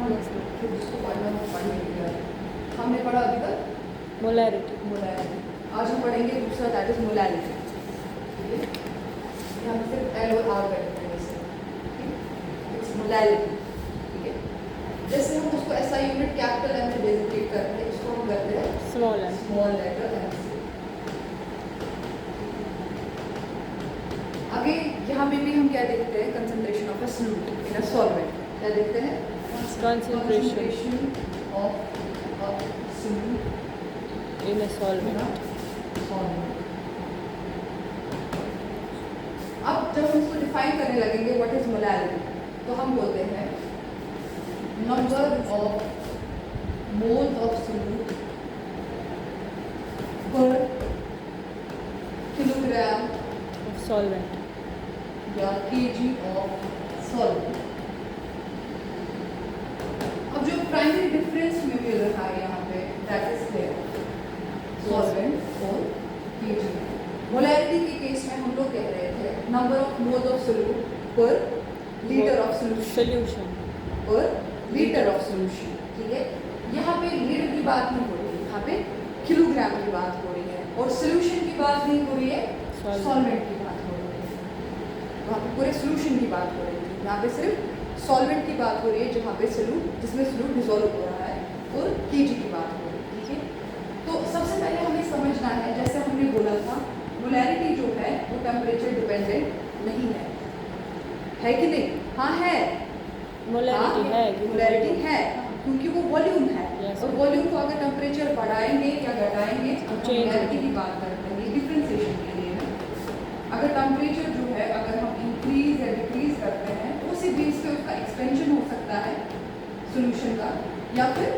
Yes, ma'am. फिर उसको पढ़ने के लिए हमने पढ़ा अभी तक Molarity. मोलैरिटी। आज हम पढ़ेंगे दूसरा, दैट इज मोलैरिटी। यहाँ पे सिर्फ एल और आर का डिफरेंस है। It's molarity. ठीक है, जैसे हम उसको ऐसा यूनिट कैपिटल एम से डेजिग्नेट करते हैं, इसको हम करते हैं Small m. Small letter M से। आगे यहाँ पे भी हम क्या देखते हैं, concentration of a solute in a solvent. क्या देखते हैं? Concentration of a solute in a solvent. अब जब हम इसको डिफाइन करने लगेंगे व्हाट इज मोलैरिटी, तो हम बोलते हैं number of moles of solute पर किलोग्राम Of solvent. या केजी ऑफ सॉल्वेंट। अब जो प्राइमरी डिफरेंस में मिल रहा है यहाँ पे, दैट इज हियर सॉल्वेंट और केजी। मोलैरिटी के केस में हम लोग कह रहे थे number of moles of solute पर लीटर ऑफ सॉल्यूशन, Solution. पर लीटर ऑफ सॉल्यूशन। ठीक है, यहाँ पे लीटर की बात नहीं हो रही है, यहाँ पे किलोग्राम की बात हो रही है, और सॉल्यूशन की बात नहीं हो रही है, सॉल्वेंट की बात हो रही है। वहाँ पे पूरे सॉल्यूशन की बात हो रही है, यहाँ पे सिर्फ सॉल्वेंट की बात हो रही है, जहाँ पे सॉल्यूट जिसमें सॉल्यूट डिसॉल्व हो रहा है, और केजी की बात हो रही है। ठीक है, तो सबसे पहले हमें समझना है, जैसे हमने बोला था मोलैरिटी जो है वो टेम्परेचर डिपेंडेंट नहीं है कि नहीं? हाँ है, Molarity है. मोलैरिटी है, क्योंकि वो वॉल्यूम है। Yes, और ma'am. वॉल्यूम को अगर टेम्परेचर बढ़ाएंगे या घटाएंगे, हम Change मोलैरिटी होगी. की बात करते हैं डिफरेंशिएशन के लिए ना। अगर टेम्परेचर जो है अगर हम इंक्रीज या डिक्रीज करते हैं, तो उसी बेस पे उसका एक्सपेंशन हो सकता है सॉल्यूशन का, या फिर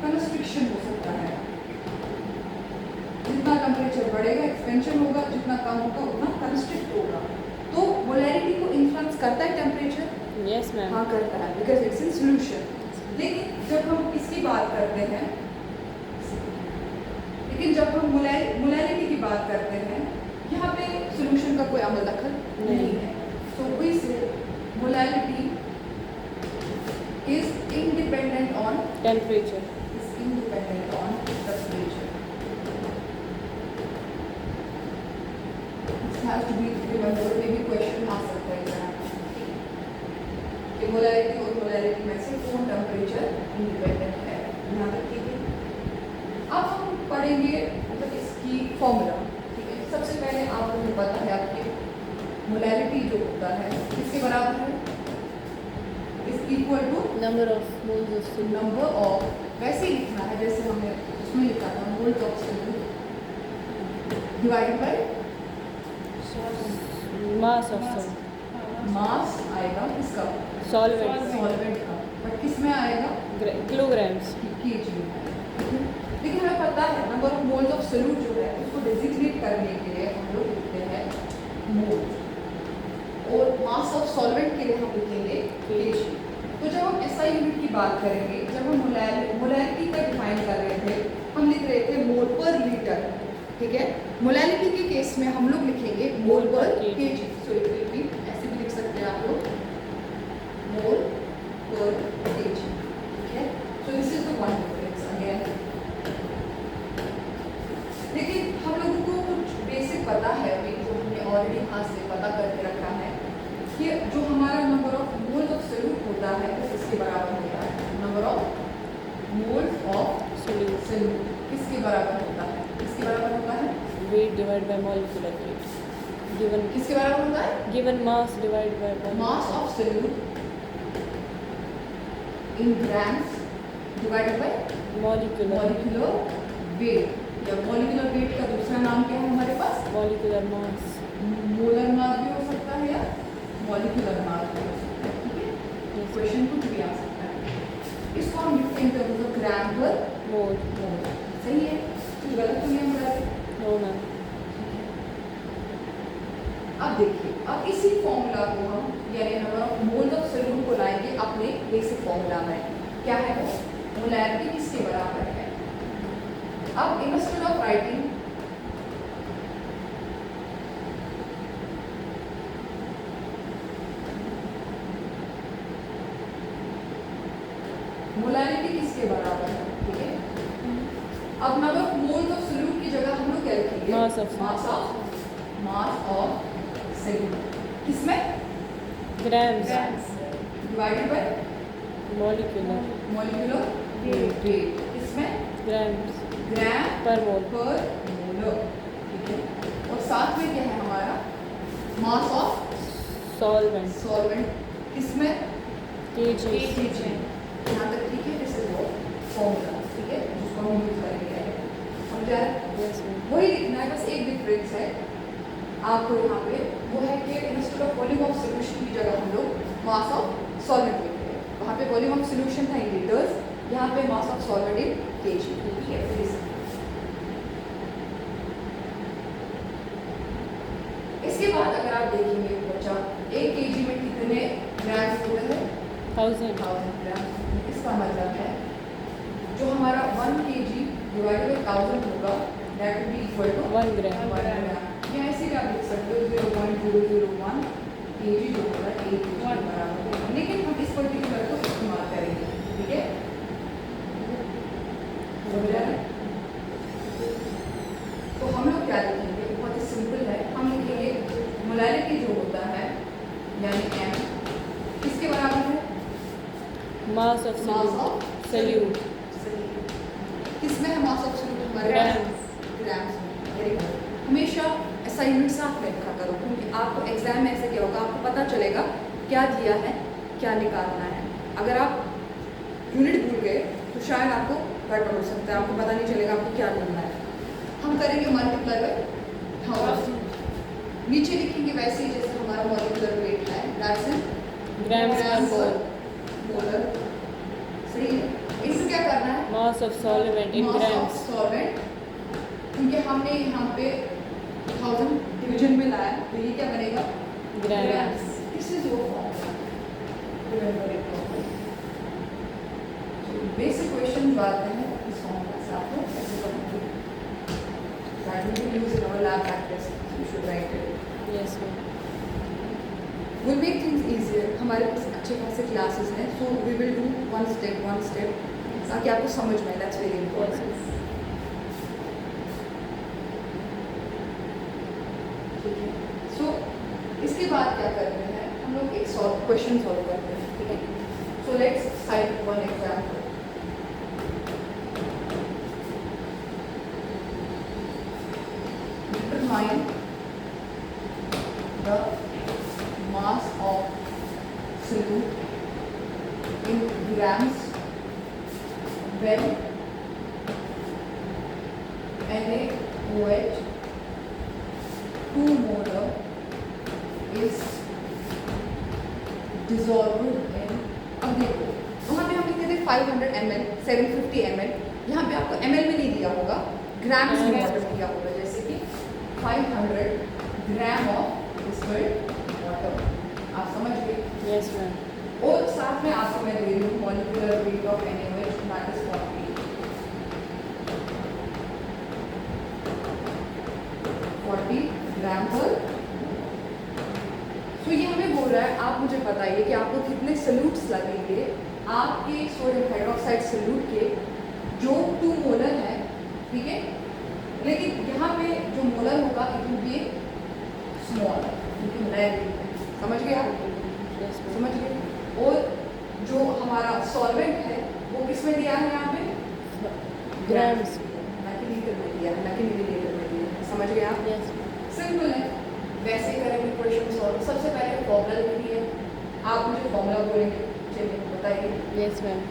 कंस्ट्रिक्शन हो सकता है। जितना टेम्परेचर बढ़ेगा एक्सपेंशन होगा, जितना कम होगा उतना कंस्ट्रिक्ट होगा। तो मोलैरिटी को इन्फ्लुएंस करता है टेम्परेचर? Yes, ma'am. हाँ करता है, बिकॉज इट्स इन सॉल्यूशन। लेकिन जब हम इसकी बात करते हैं, लेकिन जब हम मोलैरिटी की बात करते हैं, यहाँ पे सॉल्यूशन का कोई अमल दखल नहीं है। सो वी से molarity is independent on Temperature. Temperature. has to be remembered, maybe question आ सकता है एग्जाम कि मोलैरिटी और मोलैरिटी में से कौन टेम्परेचर इंडिपेंडेंट है। यहाँ तक ठीक है। अब हम पढ़ेंगे मतलब इसकी फॉर्मूला। ठीक है, सबसे पहले आपको पता है आपके मोलैरिटी जो होता है किसके बराबर है? Is equal to Number of moles of solute. Number of, वैसे ही लिखना है जैसे हमने उसमें लिखा था, moles of solute divided by Mass of solvent. Mass आएगा इसका Solvent. सॉल्वेंट का, बट किस में आएगा? Kilograms. केजी में आएगा। लेकिन हमें पता है number of moles of solute जो है उसको डेजिग्नेट करने के लिए हम लोग लिखते हैं मोल, और मास ऑफ सॉल्वेंट के लिए हम लिखेंगे केजी। तो जब हम एसआई यूनिट की बात करेंगे, जब हम मोलैरिटी का डिफाइन कर रहे थे, हम लिख रहे थे मोल पर लीटर। ठीक है, मोलैरिटी के केस में हम लोग लिखेंगे मोल पर KG. So it will be, ऐसे भी लिख सकते हैं आप लोग, मोल पर केजी। ठीक है, so this is the one difference again. लेकिन हम लोगों को कुछ बेसिक पता है अभी, जो हमने ऑलरेडी हाथ से पता करके रखा है कि जो हमारा number of moles of solute होता है वो किसके बराबर होता है? Number of moles of Solute. Solute किसके बराबर होता है? किसके बराबर होता है? Weight divided by molecular weight. Given किसके बराबर होता है? given mass divided by mass of solute in grams divided by molecular molecular weight, या मॉलिक्यूलर वेट का दूसरा नाम क्या है हमारे पास? molecular mass. मोलर मास भी हो सकता है या मॉलिक्यूलर मास भी हो सकता है। ठीक है, Yes. क्वेश्चन कुछ भी आ सकता है। इसको हम लिखते हैं टर्म्स ऑफ ग्राम पर Mole. मोल। सही है, कुछ गलत तो नहीं हम बताते। No, ma'am. अब देखिए, अब इसी फॉर्मूला को हम यानी number of moles of solute को लाएंगे अपने बेसिक फॉर्मूला में। क्या है वो? मोलैरिटी किसके बराबर है? अब इंस्टेड ऑफ राइटिंग मोलैरिटी किसके बराबर है, ठीक है। अब number of moles of solute की जगह हम लोग क्या लिखेंगे, Mass of mass of solute किसमें, grams, divided by molecular molecular weight किसमें, grams ग्राम per mole, पर मोलर, ठीक है। और साथ में क्या है हमारा, मास ऑफ solvent सॉल्वेंट किसमें, kg, यहाँ तक ठीक है। दिस इज व्हाट फॉर्मूला, ठीक है, जिसको हम यूज करेंगे। समझा है, yes ma'am, वही लिखना है, बस एक डिफरेंस है आपको यहाँ पे, वो है कि instead of volume of solution की जगह हम लोग मास ऑफ सॉल्वेंट लिखते हैं। वहाँ पे वॉल्यूम ऑफ सॉल्यूशन था इन लीटर्स, यहाँ पे mass of solvent in KG, ठीक है। इसके बाद अगर आप देखेंगे बच्चा, एक केजी में कितने ग्राम होते हैं, 1000 1000 ग्राम। इसका मतलब है जो हमारा 1 केजी डिवाइडेड बाय 1000 होगा, that will be equal to 1 gram, 1 gram. या ऐसे भी आप लिख सकते हो 0.001 केजी जो होगा 1 केजी के बराबर होगा, लेकिन हम इस पर्टिकुलर को इस्तेमाल करेंगे, ठीक है। समझ रहे हैं? तो हम लोग क्या लिखेंगे, बहुत ही सिंपल है, हम लिखेंगे मोलैरिटी जो होता है यानी m किसके बराबर है, mass of solute, किसमें है मास ऑफ सोल्यूट, हमारे Grams. ग्राम्स में। Very good. हमेशा असाइनमेंट साथ में रखा करो, क्योंकि आपको एग्जाम में ऐसे क्या होगा, आपको पता चलेगा क्या दिया है, क्या निकालना है। अगर आप यूनिट भूल गए तो शायद आपको गड़बड़ हो सकता है, आपको पता नहीं चलेगा आपको क्या ढूंढना है। हम करेंगे मल्टीप्लाई बाय 1000, नीचे लिखेंगे वैसे ही जैसे हमारा मॉलिक्यूलर वेट है, that's in grams per mole, molar, सही है। इससे क्या करना है, mass of solvent in grams, solvent, क्योंकि हमने यहाँ पे 1000 डिवीजन में लाया, तो ये क्या बनेगा, grams, this is your formula, remember it properly. Basic question आते हैं इस फॉर्मूला से, आपको ऐसे करना है, that will be used in our lab practice, you should write it, yes ma'am, will make things easier. हमारे पास अच्छे खासे क्लासेस हैं, so we will do one step ताकि आपको समझ में आए, that's very yes important, ma'am. ठीक है। सो इसके बाद क्या करते हैं, हम लोग एक क्वेश्चन सॉल्व करते हैं, ठीक है। So let's side one example, determine the mass of solute in grams when NaOH 2 molar is dissolved in, अब देखो वहाँ पे हम लिखते थे 500 ml 750 ml, यहाँ पे आपको ml में नहीं दिया होगा, ग्राम्स में वाटर दिया होगा, जैसे कि 500 ग्राम ऑफ डिस्टिल्ड वाटर, आप समझ गए। yes ma'am, और साथ में आपको मैं दे रही हूँ molecular weight of NaOH, that is 40 ग्राम पर। तो ये हमें बोल रहा है, आप मुझे बताइए कि आपको कितने सल्यूट्स लगेंगे आपके सोडियम हाइड्रोक्साइड सल्यूट के जो 2 मोलर है, ठीक है। लेकिन यहाँ पे जो मोलर होगा इट विल बी स्मॉल, क्योंकि मोलैरिटी है, समझ गए आप, yes ma'am, समझ गए। और जो हमारा सॉल्वेंट है वो किसमें दिया है, यहाँ पे grams, ना कि लीटर में दिया है, ना कि मिलीलीटर में दिया है, समझ गए आप, yes ma'am, सिंपल है। वैसे ही करेंगे क्वेश्चन सॉल्व। सबसे पहले फॉर्मूला लिखनी है, आप मुझे फॉर्मूला बोलेंगे, चलिए बताइए। yes ma'am,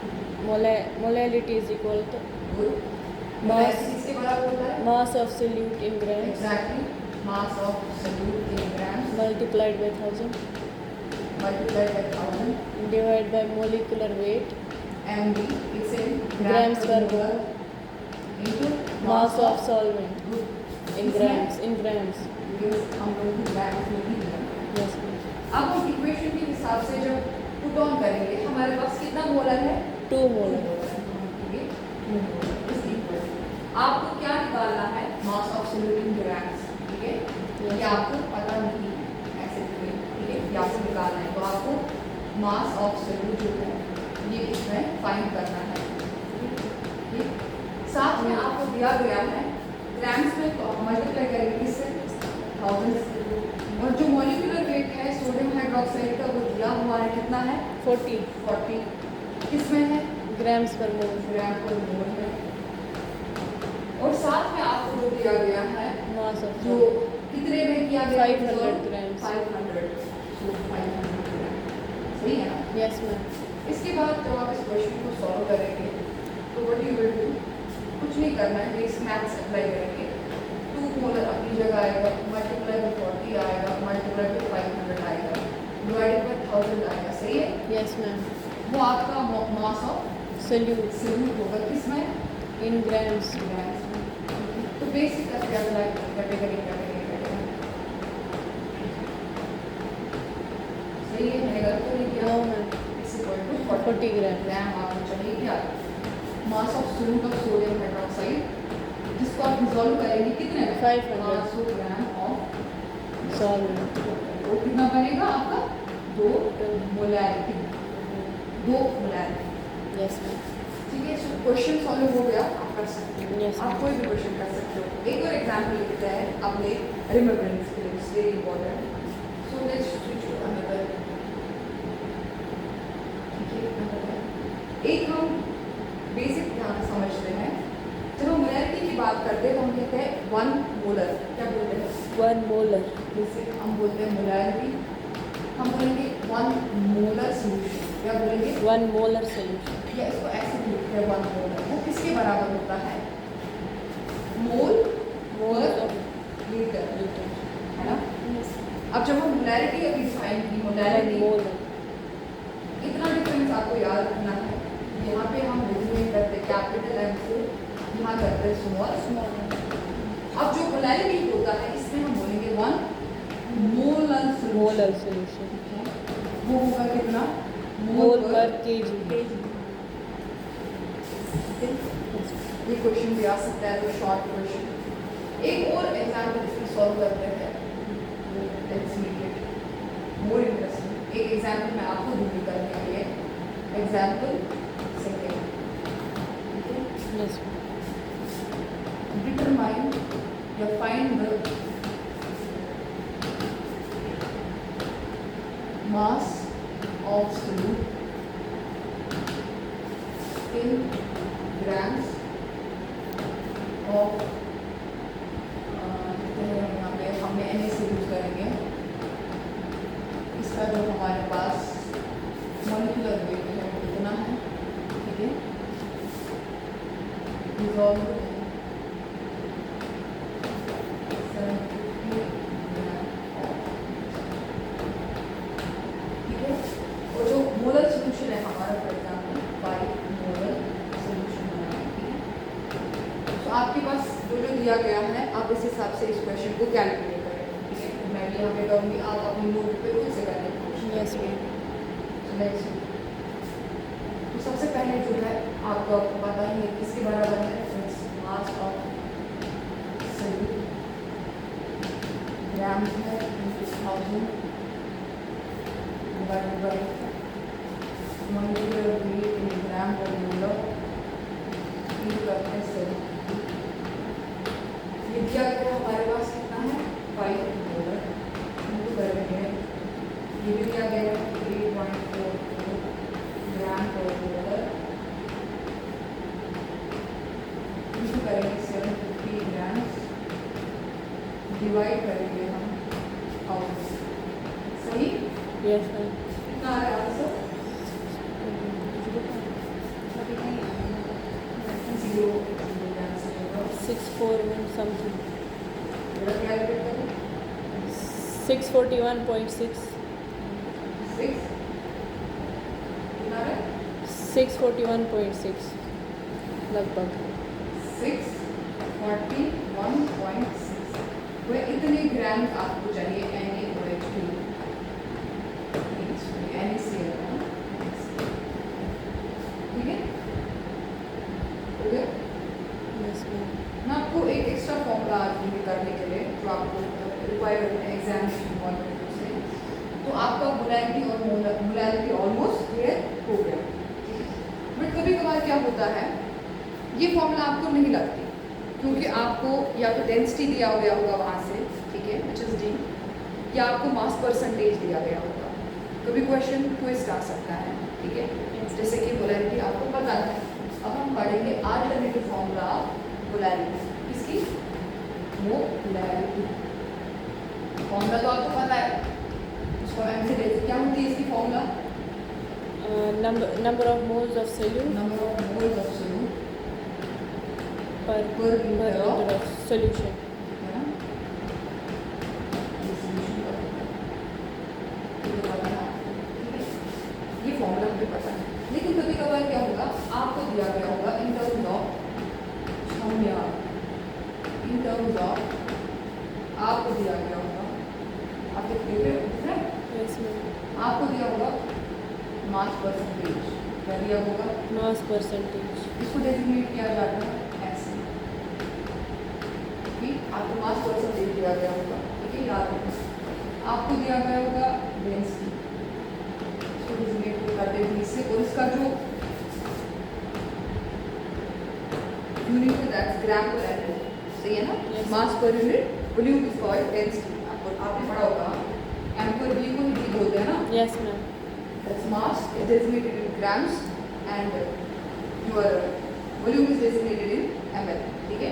molality is equal to good, Mass. किसके बराबर होता है, mass of solute in grams exactly, mass of solute in grams multiplied by 1000 multiply by 1000 divided by molecular weight mg, it's in Grams per mole into mass of solvent good in grams, in grams, हम लोग grams में ही दिया। yes ma'am, अब हम equation के हिसाब से जब पुट ऑन करेंगे, हमारे पास कितना मोलर है, 2 molar, आपको क्या निकालना है, मास ऑफ सोल्यूट इन ग्राम्स, ठीक है। ये आपको पता नहीं ऐसे, ठीक है, ये आपको निकालना है, तो आपको मास ऑफ सोल्यूट जो है ये इसमें फाइंड करना है। साथ में आपको दिया गया है ग्राम्स में, तो मल्टीप्लाई करेंगे किससे, 1000 से। और जो मॉलिक्यूलर वेट है सोडियम हाइड्रोक्साइड का वो दिया हुआ है कितना है, 40 किसमें है, ग्राम्स पर मोल। ग्राम पर मोल है। और साथ में आपको जो दिया गया है मास ऑफ जो कितने में किया गया, 500 grams। 500, so 500 ग्राम, सही है ना। Yes ma'am. इसके बाद जब आप इस क्वेश्चन को सॉल्व करेंगे तो व्हाट यू विल डू, कुछ नहीं करना है, बेस मैथ्स अप्लाई करेंगे। 2 मोलर अपनी जगह आएगा, मल्टीप्लाई बाय 40 आएगा, मल्टीप्लाई बाय 500 आएगा, डिवाइडेड बाय 1000 आएगा, सही है। Yes ma'am. वो आपका मास ऑफ सोल्यूट होगा किसमें, इन ग्राम्स। ग्राम्स में। तो बेसिक करके अप्लाई कैटेगरी सही है, मैंने गलत तो नहीं किया। No ma'am. It's equal to 40 gram. Gram आपको चाहिए क्या, mass of solute of sodium hydroxide, जिसको आप डिसॉल्व करेंगे कितने में, 500 500 ग्राम ऑफ सॉल्वेंट। वो कितना बनेगा आपका, 2 मोलैरिटी। Yes ma'am. ठीक है। सो क्वेश्चन सॉल्व हो गया, आप कर सकते हो। Yes, आप ma'am. कोई भी क्वेश्चन कर सकते हो। एक और एग्जांपल लिखते हैं अपने रिमेम्बरेंस के लिए, it's very important. So let's switch to another. एक हम बेसिक ध्यान समझते हैं, जब हम मोलैरिटी की बात करते हैं तो हम कहते हैं 1 मोलर, क्या बोलते हैं, 1 मोलर। जैसे हम बोलते हैं मोलैरिटी, हम बोलेंगे 1 मोलर सॉल्यूशन, क्या बोलेंगे, 1 मोलर सोल्यूशन। या इसको ऐसे लिखते हैं 1 मोलर, वो किसके बराबर होता है, मोल पर लीटर, है ना। अब जब हम मोलैरिटी अभी डिफाइन की, मोलैरिटी मोलर। इतना डिफरेंस आपको याद रखना है। यहाँ पे हम रिजल्ट करते कैपिटल एम से, यहाँ करते स्मॉल। अब जो मोलैरिटी होता है इसमें हम बोलेंगे 1 मोलर सोल्यूशन। वो होगा कितना, मोल पर केजी। ये क्वेश्चन भी आ सकता है, तो शॉर्ट क्वेश्चन। एक और एग्जाम्पल इसमें सॉल्व करते हैं, let's make it more interesting. एक एग्जाम्पल मैं आपको दूंगी करने के लिए, एग्जाम्पल सेकेंड। यस। डिटरमाइन या find the mass of solute in grams of यहाँ पे हमने Na से यूज करेंगे। इसका जो हमारे पास मॉलिक्यूलर वेट है वो कितना है, ठीक है, डिसॉल्व मोलर सॉल्यूशन है हमारा, फॉर एग्जांपल 5 मोलर सॉल्यूशन बनाना है। तो आपके पास जो दिया गया है, आप इस हिसाब से इस क्वेश्चन को कैलकुलेट करें, ठीक है। तो मैं भी यहाँ पे करूँगी, आप अपनी नोट पे खुद से करें। यस नेक्स्ट, तो सबसे पहले जो है आपको पता ही है किसके बराबर है, मास ऑफ सोल्यूट ग्राम है 1000 डिवाइडेड बाय मॉलिक्यूलर वेट इन ग्राम पर मोलर करते हैं 7। ये दिया गया हमारे पास कितना है, 5 मोलर, इनको करेंगे, ये भी दिया गया है 3.44 ग्राम पर मोलर, इनको करेंगे 750 ग्राम, डिवाइड करेंगे हम 1000, सही। Yes ma'am. कितना आ रहा है आंसर, 641 समथिंग। 641.6। 641.6 लगभग। 641.6 वह इतने ग्राम आपको चाहिए NaOH के लिए, NaCl, ठीक है। Okay, yes ma'am. मैं आपको एक एक्स्ट्रा फॉर्मूला आज भी करने के लिए जो आपको रिक्वायर्ड है एग्जामिनेशन पॉइंट ऑफ व्यू से, तो आपका मोलैरिटी और मोलैरिटी ऑलमोस्ट क्लियर हो गया। बट कभी कभार क्या होता है, ये फॉर्मूला आपको नहीं लगती क्योंकि आपको या तो डेंसिटी दिया गया होगा वहाँ से, ठीक है, विच इज़ डी, या आपको मास परसेंटेज दिया गया होगा। कभी क्वेश्चन ट्विस्ट आ सकता है, ठीक है, जैसे कि मोलैरिटी आपको पता है। अब हम पढ़ेंगे अल्टरनेटिव फॉर्मूला मोलैरिटी, किसकी, मोलैरिटी। फॉर्मूला तो आपको पता है, उसको एम से देखते क्या होती है इसकी formula, number of moles of solute number of moles of solute per Per liter liter of of solution. है ना, ये solution का होता है। ये पता है, ठीक है, ये फॉर्मूला मुझे पता है। लेकिन कभी कभार क्या होगा, आपको दिया गया होगा in terms of Soumya, in terms of आपको दिया गया होगा, आप देख रहे हो, Yes, ma'am. आपको दिया होगा मास परसेंटेज, क्या दिया होगा, Mass percentage. इसको डेजिग्नेट किया जाता है ऐसे, ठीक, आपको मास परसेंटेज दिया गया होगा, ठीक है, याद रखना। आपको दिया गया होगा डेंसिटी, इसको डेजिग्नेट करते हैं इससे, और इसका जो यूनिट है दैट्स ग्राम पर एटम, सही है ना, Yes. Mass per unit volume is called density. आपको आपने पढ़ा होगा एम पर वी को ही बोलते हैं ना, Yes, ma'am. that's mass is designated in grams and your volume is designated in ml, ठीक है।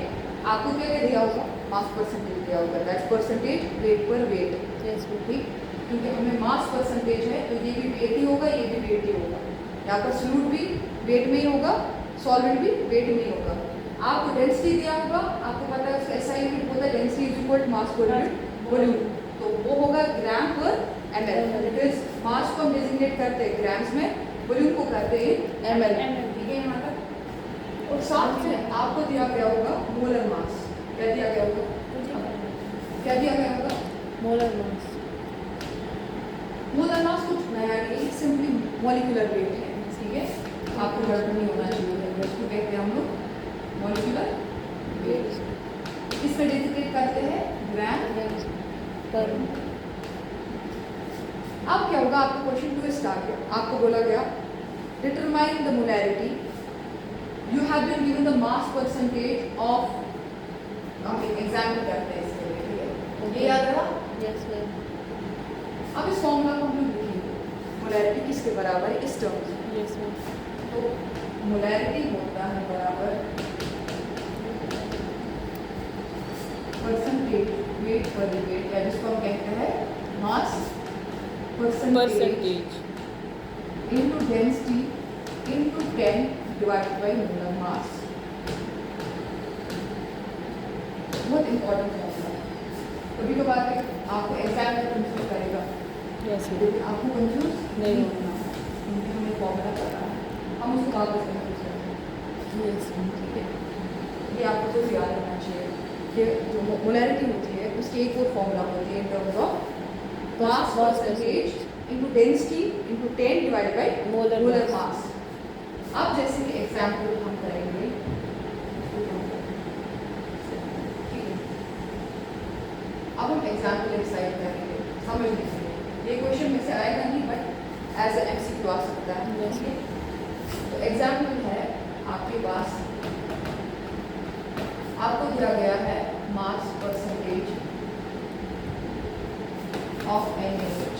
आपको क्या क्या दिया होगा, मास परसेंटेज दिया होगा, दैट्स परसेंटेज वेट पर वेट, Yes, ma'am. ठीक, क्योंकि हमें मास परसेंटेज है तो ये भी वेट ही होगा, ये भी वेट ही होगा, यहाँ पर सोल्यूट भी वेट में ही होगा, सॉल्वेंट भी वेट में ही होगा। आपको डेंसिटी दिया होगा, आपको पता है उसका एसआई यूनिट होता है density is equal to mass per unit volume, तो वो होगा ग्राम पर ml, इट इज मास को हम डेजिग्नेट करते हैं ग्राम्स में, वॉल्यूम को करते हैं ml, ठीक है यहाँ तक। और साथ में आपको दिया गया होगा मोलर मास, क्या दिया गया होगा, क्या दिया गया होगा, Molar mass. मोलर मास कुछ नया नहीं, सिंपली मॉलिक्यूलर वेट है, ठीक है, आपको गड़बड़ नहीं होना चाहिए, इसको कहते हैं हम लोग मॉलिक्यूलर वेट। इसमें डेजिग्नेट करते हैं ग्राम Per. अब क्या होगा, आपको क्वेश्चन ट्विस्ट आ गया, आपको बोला गया determine the molarity, you have been given the mass percentage of, हम एक एग्जाम्पल करते हैं इसके लिए, ठीक है, ये याद रहा। Yes, ma'am. अब इस फॉर्मूला को हम लोग लिखेंगे, मोलैरिटी किसके बराबर है इस टर्म से, Yes, ma'am. तो मोलैरिटी होता है बराबर परसेंटेज वेट पर वेट, या जिसको हम कहते हैं mass percentage Percentage. into density into 10 divided by molar mass। बहुत इंपॉर्टेंट फॉर्मूला, कभी कभार आपको एग्जाम में कंफ्यूज करेगा, Yes, ma'am. लेकिन आपको कंफ्यूज नहीं होना, क्योंकि हमें फॉर्मूला पता है, हम उसको वापस कंफ्यूज करते हैं, Yes, ma'am. ठीक है। ये आपको तो याद रखना चाहिए कि जो मोलैरिटी होती है उसकी एक और फॉर्मूला होती है इन terms of mass percentage into density into 10 divided by Molar mass। अब जैसे कि एग्जाम्पल हम करेंगे, ठीक है, अब हम एग्जाम्पल डिसाइड करेंगे समझने के लिए, ये क्वेश्चन में से आएगा नहीं बट एज ए एमसीक्यू आ सकता है, Yes. ठीक है। तो एग्जाम्पल है आपके पास, आपको दिया गया है mass percentage of an unit,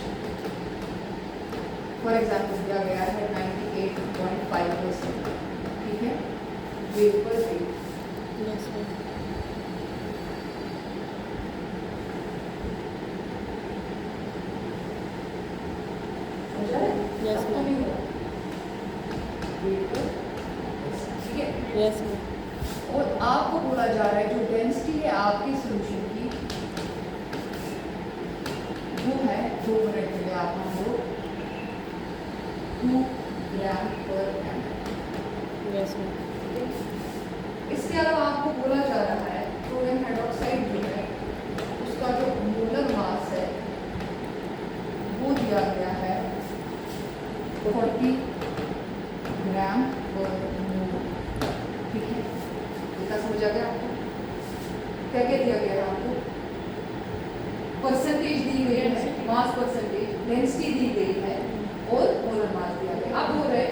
for example दिया गया है 98.5%, ठीक है, वेट पर वेट। Yes, ma'am. समझा है? Yes, सबको ma'am. नहीं हुआ? वेट पर, ठीक है। Yes, ma'am. और आपको बोला जा रहा है जो डेंसिटी है आपके सोल्यूशन की, वो है 2 मिनट के लिए आप मान लो 2 ग्राम पर ml। Yes, ma'am. इसके अलावा आपको बोला जा रहा है सोडियम हाइड्रोक्साइड जो है उसका जो मोलर मास है वो दिया गया है 40 ग्राम पर मोल, ठीक है, इतना समझ आ गया आपको, क्या क्या दिया गया है आपको, परसेंटेज दी गई है, मास परसेंटेज, डेंसिटी दी गई है और मोलर मास दिया गया। अब हो रहे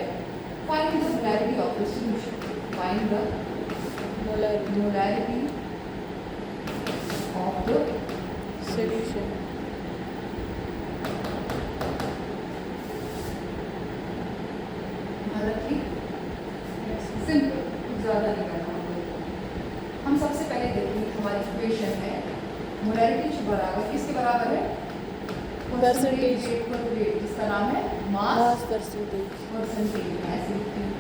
find the molarity of the solution, find the molarity of the solution. Bharat की सिंपल, ज़्यादा नहीं करना हमको। हम सबसे पहले देखेंगे हमारी इक्वेशन है मोलैरिटी बराबर किसके बराबर है? Percentage weight per weight, जिसका नाम है Mass मास percentage. परसेंटेज में ऐसे लिखते हैं।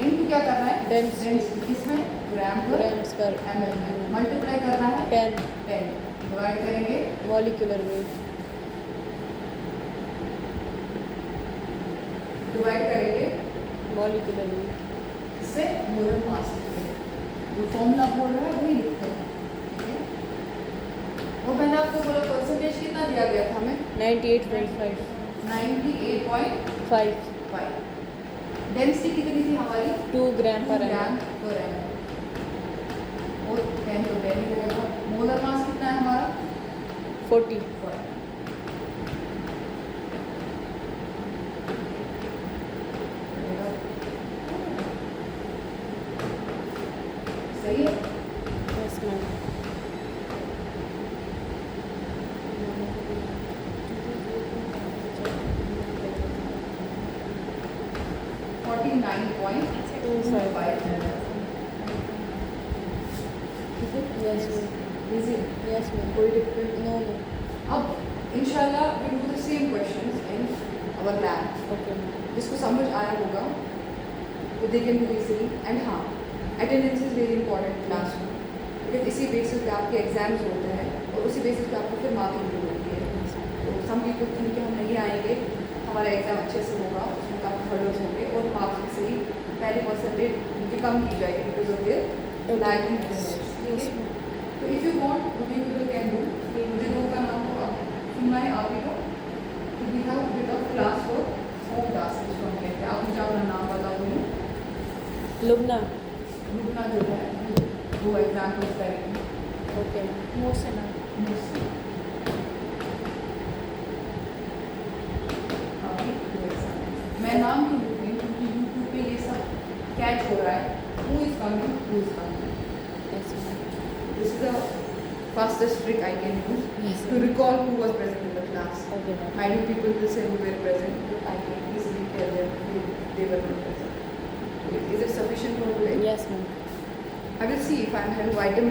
इनको क्या करना है? Density. किसमें? ग्राम पर Grams per ml में मल्टीप्लाई करना है 10 10 डिवाइड करेंगे molecular weight. डिवाइड करेंगे Molecular weight. इससे मोलर मास लिखेंगे। जो फॉर्मूला बोल रहा है वही लिखते हैं, ठीक है? और मैंने आपको बोला परसेंटेज कितना दिया गया था हमें? 98.5. 98.5। 5. डेंसिटी कितनी थी हमारी? 2 gram per ग्राम ml. पर ml। और 10 तो 10 ही रहेगा। मोलर मास कितना है हमारा? 40. 40। सही है? Yes, ma'am. 49.25। Yes, ma'am. Easy? Yes, ma'am. कोई difficult? No, no. अब इंशाल्लाह we do the same questions in our lab. Okay, ma'am. जिसको समझ आया होगा वो they can do easily. And हाँ, attendance is very important class में, because इसी बेसिस पे आपके एग्जाम्स होते हैं और उसी बेसिस पे आपको फिर मार्किंग भी होती है। तो सम पीपल थिंक कि हम नहीं आएंगे, हमारा एग्जाम अच्छे से होगा, उसमें काफ़ी हर्डल्स होंगे और मार्क्स भी सही पहले परसेंटेज उनकी कम की जाएगी because of their lagging attendance. ठीक है? तो if you want what you people can do, मुझे दो का नाम को आप सुनना है आप ही को, तो we have bit of class work home task जिसको हम कहते हैं। आप मुझे अपना नाम बता दो। Lubna. रुकना जो है वो एग्जाम्पल्स करेंगे। Okay. Mohsena. मैं नाम क्यों लिख रही हूँ? क्योंकि यूट्यूब पे ये सब कैच हो रहा है। Who is coming, who is coming. Yes, ma'am. This is the fastest trick I can use Yes, to recall who was present in the class. Okay, ma'am. Many people will say who were present, but I can easily tell them who they were not present. Is it sufficient for today? Yes, ma'am. I will see if I am having vitamin